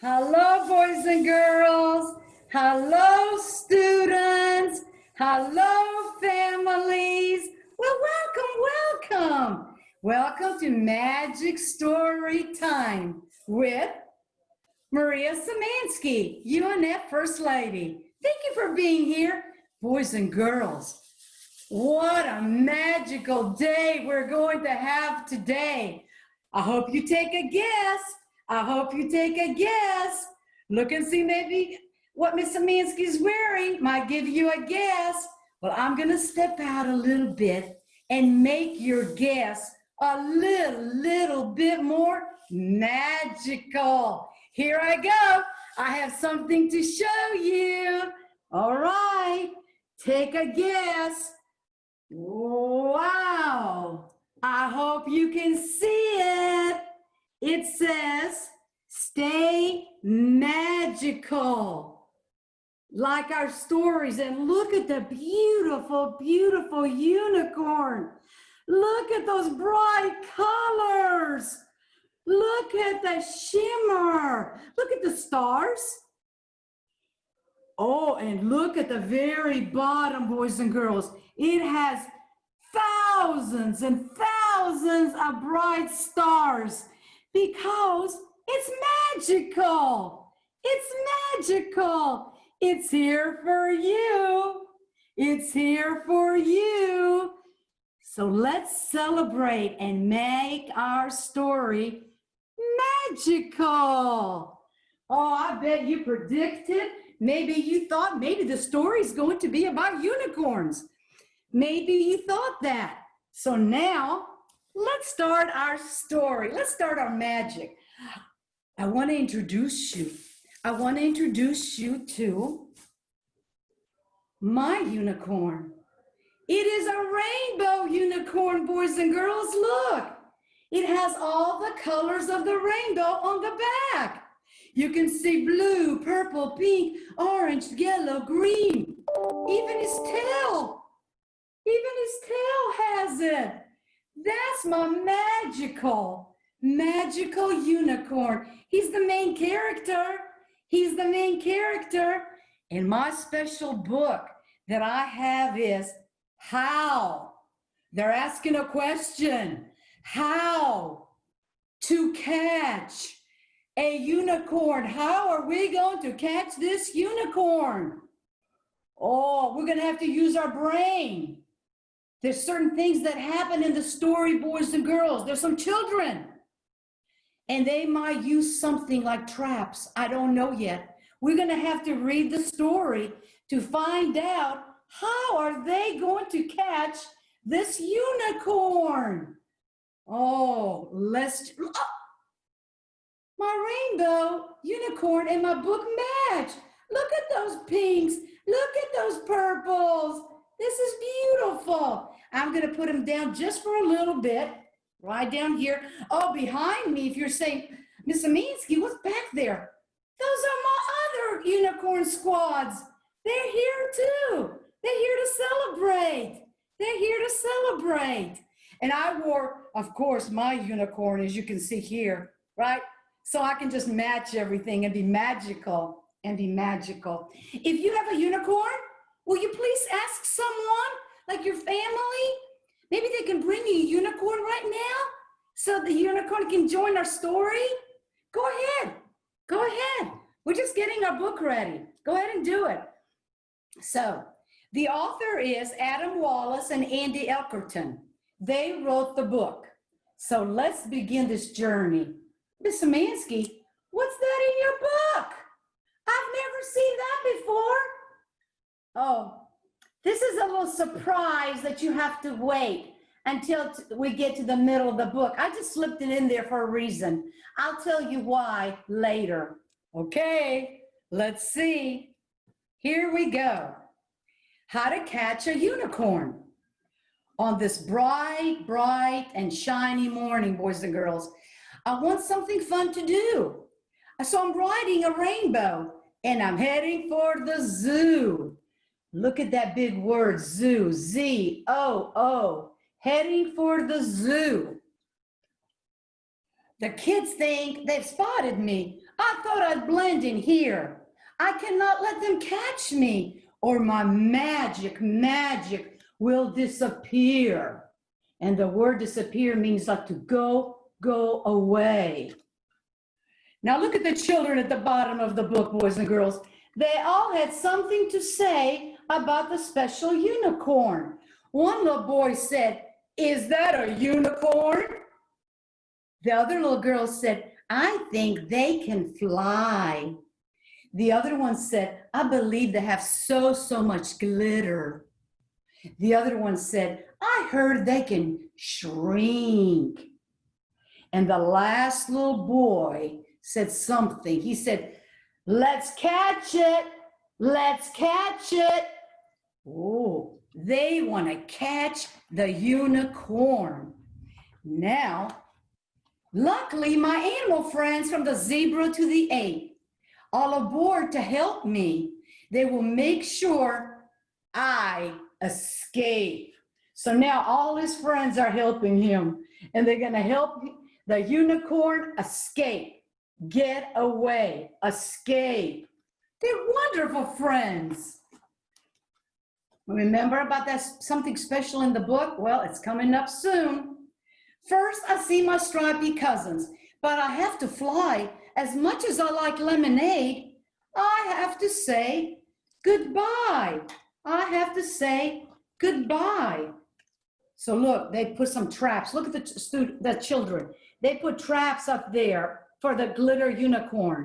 Hello, boys and girls. Hello, students. Hello, families. Well, welcome. Welcome to Magic Story Time with Maria Szymanski, UNF First Lady. Thank you for being here, boys and girls. What a magical day we're going to have today. I hope you take a guess. Look and see maybe what Miss Szymanski's wearing. Might give you a guess. Well, I'm going to step out a little bit and make your guess a little bit more magical. Here I go. I have something to show you. All right, take a guess. Wow, I hope you can see it. It says, stay magical. Like our stories, and look at the beautiful, beautiful unicorn. Look at those bright colors. Look at the shimmer. Look at the stars. Oh, and look at the very bottom, boys and girls. It has thousands and thousands of bright stars because it's magical. It's magical. It's here for you. It's here for you. So let's celebrate and make our story magical. Oh, I bet you predicted. Maybe you thought maybe the story is going to be about unicorns. Maybe you thought that. So now let's start our story. Let's start our magic. I want to introduce you. To my unicorn. It is a rainbow unicorn, boys and girls. Look, it has all the colors of the rainbow on the back. You can see blue, purple, pink, orange, yellow, green. Even his tail has it. That's my magical unicorn. He's the main character. And my special book that I have is how. They're asking a question. How to catch a unicorn. How are we going to catch this unicorn? Oh, we're going to have to use our brain. There's certain things that happen in the story, boys and girls. There's some children, and they might use something like traps. I don't know yet. We're going to have to read the story to find out how are they going to catch this unicorn. Oh, my rainbow unicorn and my book match. Look at those pinks. Look at those purples. This is beautiful. I'm going to put them down just for a little bit, right down here. Oh, behind me, if you're saying, Miss Szymanski, what's back there? Those are my other unicorn squads. They're here too. They're here to celebrate. And I wore, of course, my unicorn, as you can see here, right? So I can just match everything and be magical. If you have a unicorn, will you please ask someone, like your family? Maybe they can bring you a unicorn right now so the unicorn can join our story. Go ahead. We're just getting our book ready. Go ahead and do it. So the author is Adam Wallace and Andy Elkerton. They wrote the book. So let's begin this journey. Miss Szymanski, what's that in your book? I've never seen that before. Oh, this is a little surprise that you have to wait until we get to the middle of the book. I just slipped it in there for a reason. I'll tell you why later. Okay, let's see. Here we go. How to catch a unicorn. On this bright and shiny morning, boys and girls, I want something fun to do. So I'm riding a rainbow and I'm heading for the zoo. Look at that big word, zoo, Z-O-O, heading for the zoo. The kids think they've spotted me. I thought I'd blend in here. I cannot let them catch me, or my magic will disappear. And the word disappear means like to go away. Now look at the children at the bottom of the book, boys and girls. They all had something to say about the special unicorn. One little boy said, "Is that a unicorn?" The other little girl said, "I think they can fly." The other one said, "I believe they have so much glitter." The other one said, "I heard they can shrink." And the last little boy said something. He said, "Let's catch it. Let's catch it." Oh, they want to catch the unicorn. Now, luckily, my animal friends from the zebra to the ape, all aboard to help me. They will make sure I escape. So now all his friends are helping him, and they're going to help the unicorn escape, get away, escape. They're wonderful friends. Remember about that something special in the book? Well, it's coming up soon. First, I see my stripy cousins, but I have to fly. As much as I like lemonade, I have to say goodbye. I have to say goodbye. So look, they put some traps. Look at the children. They put traps up there for the glitter unicorn.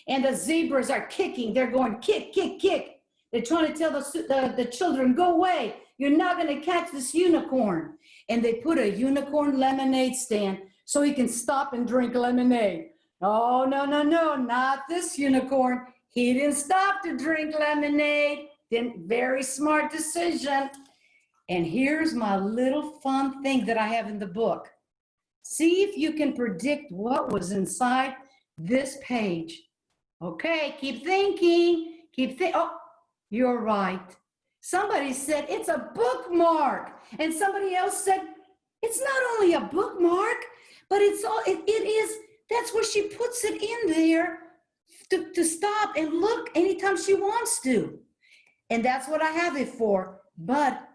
And the zebras are kicking. They're going kick, kick, kick. They're trying to tell the children, go away. You're not going to catch this unicorn. And they put a unicorn lemonade stand so he can stop and drink lemonade. Oh, no, no, no, not this unicorn. He didn't stop to drink lemonade. Very smart decision. And here's my little fun thing that I have in the book. See if you can predict what was inside this page. Okay, keep thinking. Oh, you're right. Somebody said it's a bookmark. And somebody else said it's not only a bookmark, but it is, that's where she puts it in there to stop and look anytime she wants to. And that's what I have it for. But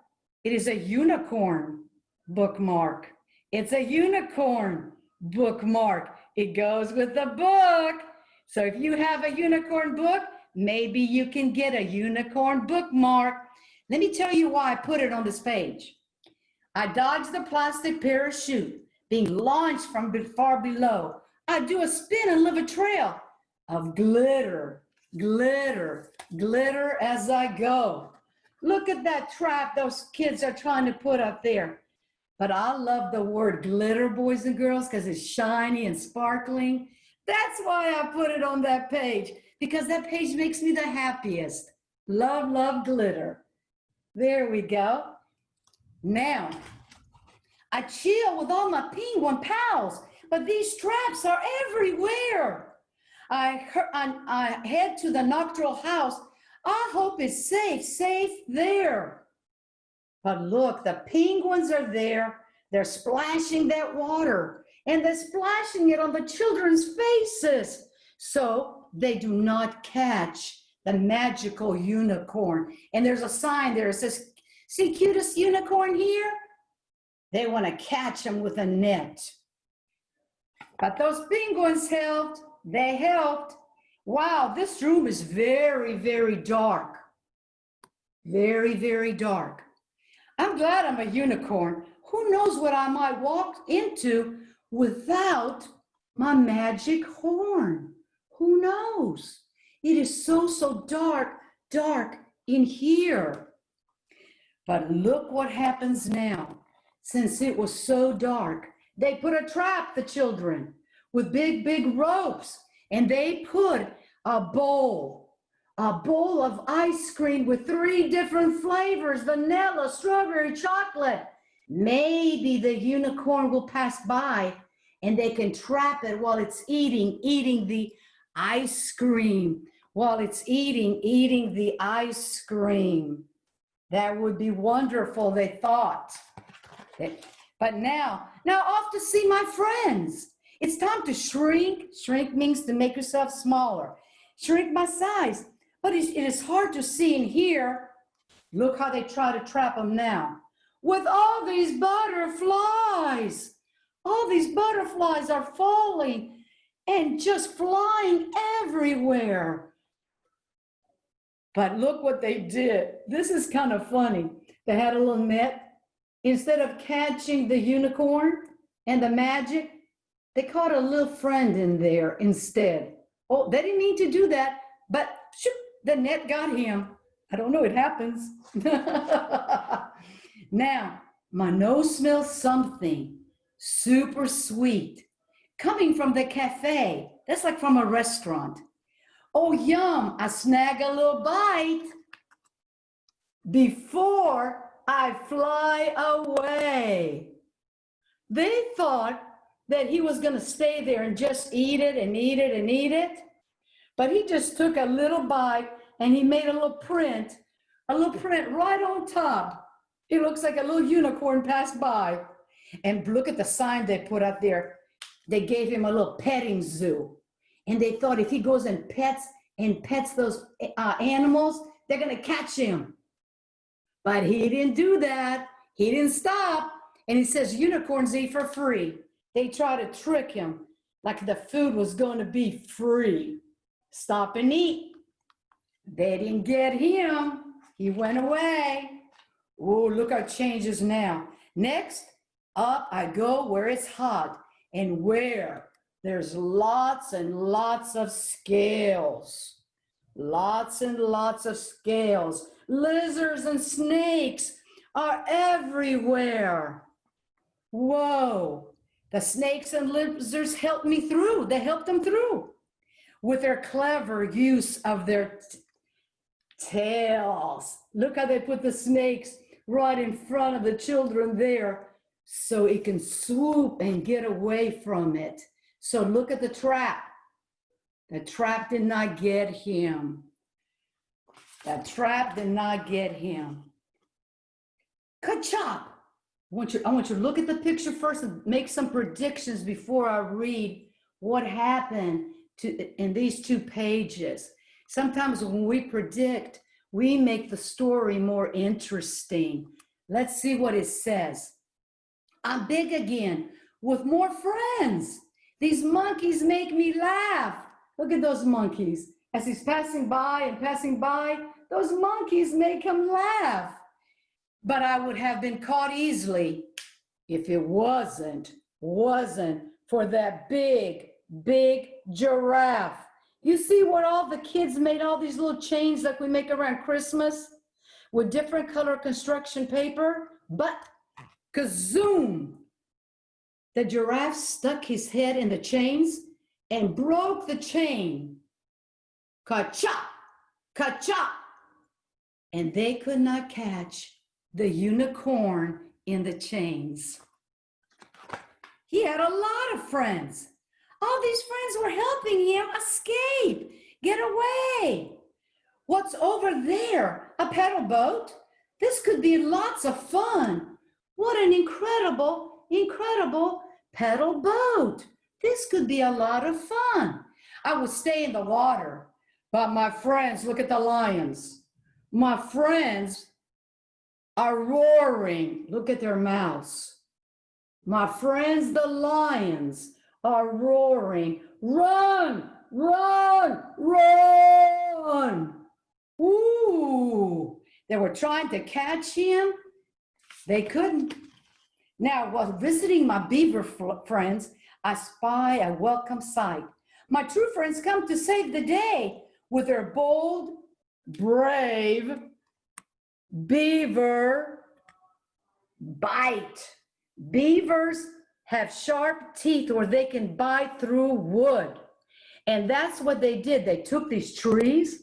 it is a unicorn bookmark. It's a unicorn bookmark. It goes with the book. So if you have a unicorn book, maybe you can get a unicorn bookmark. Let me tell you why I put it on this page. I dodge the plastic parachute being launched from far below. I do a spin and leave a trail of glitter, glitter, glitter as I go. Look at that trap those kids are trying to put up there. But I love the word glitter, boys and girls, because it's shiny and sparkling. That's why I put it on that page, because that page makes me the happiest. Love, love, glitter. There we go. Now, I chill with all my penguin pals, but these traps are everywhere. I head to the nocturnal house. I hope it's safe there. But look, the penguins are there. They're splashing that water, and they're splashing it on the children's faces. So they do not catch the magical unicorn. And there's a sign there that says, "See cutest unicorn here?" They want to catch them with a net. But those penguins helped. They helped. Wow, this room is very, very dark. Very, very dark. I'm glad I'm a unicorn. Who knows what I might walk into without my magic horn? Who knows? It is so dark, dark in here. But look what happens now. Since it was so dark, they put a trap, the children, with big ropes, and they put a bowl of ice cream with 3 different flavors: vanilla, strawberry, chocolate. Maybe the unicorn will pass by and they can trap it while it's eating the ice cream, while it's eating the ice cream. That would be wonderful, they thought. But now off to see my friends. It's time to shrink. Shrink means to make yourself smaller. Shrink my size. But it is hard to see and hear. Look how they try to trap him now. With all these butterflies. All these butterflies are falling and just flying everywhere. But look what they did. This is kind of funny. They had a little net. Instead of catching the unicorn and the magic, they caught a little friend in there instead. Oh, they didn't mean to do that, but shoot, the net got him. I don't know, it happens. Now, my nose smells something super sweet coming from the cafe. That's like from a restaurant. Oh, yum, I snag a little bite before I fly away. They thought that he was going to stay there and just eat it and eat it and eat it. But he just took a little bite and he made a little print right on top. It looks like a little unicorn passed by. And look at the sign they put up there. They gave him a little petting zoo. And they thought if he goes and pets those animals, they're going to catch him. But he didn't do that. He didn't stop. And he says, unicorns eat for free. They try to trick him like the food was going to be free. Stop and eat. They didn't get him. He went away. Oh, look how it changes now. Next, up I go where it's hot and where there's lots and lots of scales. Lots and lots of scales. Lizards and snakes are everywhere. Whoa. The snakes and lizards helped me through. They helped them through with their clever use of their tails. Look how they put the snakes right in front of the children there so it can swoop and get away from it. So look at the trap. The trap did not get him. The trap did not get him. Ka-chop! I want you to look at the picture first and make some predictions before I read what happened in these 2 pages. Sometimes when we predict, we make the story more interesting. Let's see what it says. I'm big again with more friends. These monkeys make me laugh. Look at those monkeys. As he's passing by, those monkeys make him laugh. But I would have been caught easily if it wasn't for that big giraffe. You see what all the kids made, all these little chains like we make around Christmas with different color construction paper? But kazoom! The giraffe stuck his head in the chains and broke the chain. Ka-chop! Ka-chop! And they could not catch the unicorn in the chains. He had a lot of friends. All these friends were helping him escape, get away. What's over there? A pedal boat? This could be lots of fun. What an incredible pedal boat. This could be a lot of fun. I would stay in the water, but my friends, look at the lions. My friends are roaring. Look at their mouths. My friends, the lions, are roaring. Run, run, run. Ooh, they were trying to catch him. They couldn't. Now, while visiting my beaver friends, I spy a welcome sight. My true friends come to save the day with their bold, brave beaver bite. Beavers have sharp teeth where they can bite through wood. And that's what they did. They took these trees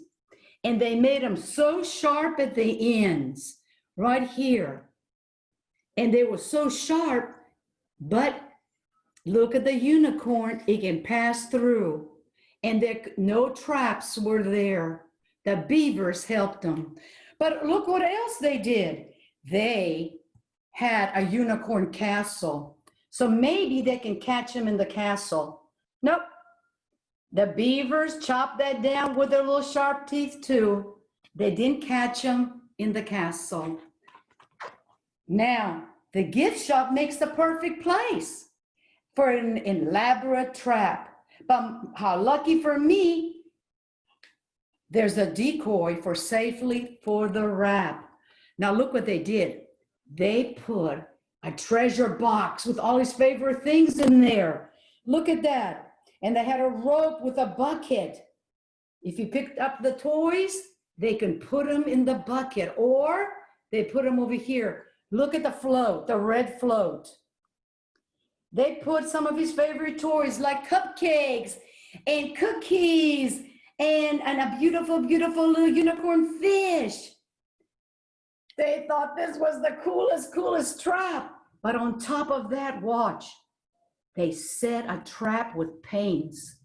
and they made them so sharp at the ends, right here. And they were so sharp, but look at the unicorn, it can pass through. And no traps were there. The beavers helped them. But look what else they did. They had a unicorn castle. So maybe they can catch him in the castle. Nope. The beavers chopped that down with their little sharp teeth too. They didn't catch him in the castle. Now, the gift shop makes the perfect place for an elaborate trap. But how lucky for me, there's a decoy for safely for the wrap. Now look what they did. They put a treasure box with all his favorite things in there. Look at that. And they had a rope with a bucket. If you picked up the toys, they can put them in the bucket, or they put them over here. Look at the float, the red float. They put some of his favorite toys like cupcakes and cookies and a beautiful, beautiful little unicorn fish. They thought this was the coolest trap. But on top of that, watch, they set a trap with paints,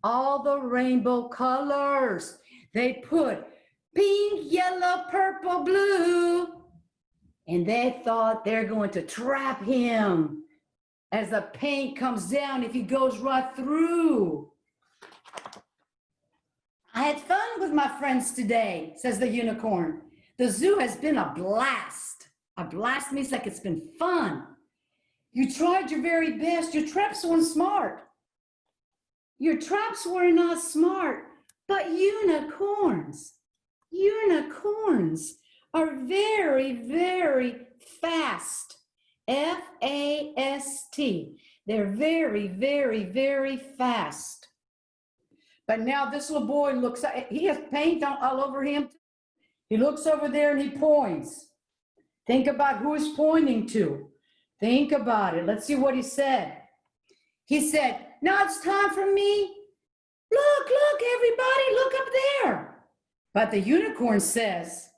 all the rainbow colors. They put pink, yellow, purple, blue, and they thought they're going to trap him as the paint comes down if he goes right through. I had fun with my friends today, says the unicorn. The zoo has been a blast. A blast means like it's been fun. You tried your very best. Your traps weren't smart. Your traps were not smart, but unicorns are very, very fast. F-A-S-T. They're very, very, very fast. But now this little boy looks, he has paint all over him. He looks over there and he points. Think about who he's pointing to. Think about it. Let's see what he said. He said, now it's time for me. Look, everybody, look up there. But the unicorn says,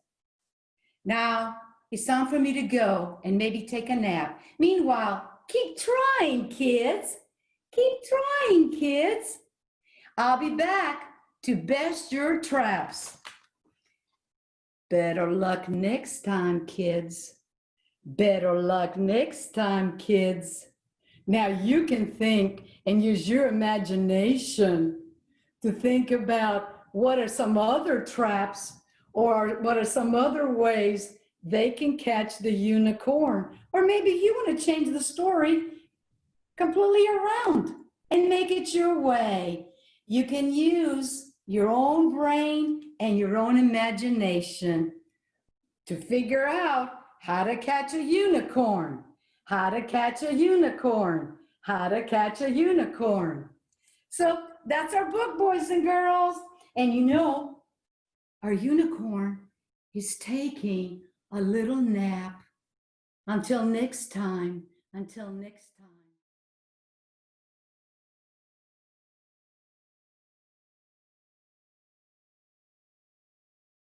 now it's time for me to go and maybe take a nap. Meanwhile, keep trying, kids. Keep trying, kids. I'll be back to best your traps. Better luck next time, kids. Better luck next time, kids. Now you can think and use your imagination to think about what are some other traps or what are some other ways they can catch the unicorn. Or maybe you want to change the story completely around and make it your way. You can use your own brain and your own imagination to figure out how to catch a unicorn, how to catch a unicorn, how to catch a unicorn. So that's our book, boys and girls. And you know, our unicorn is taking a little nap. Until next time, until next time.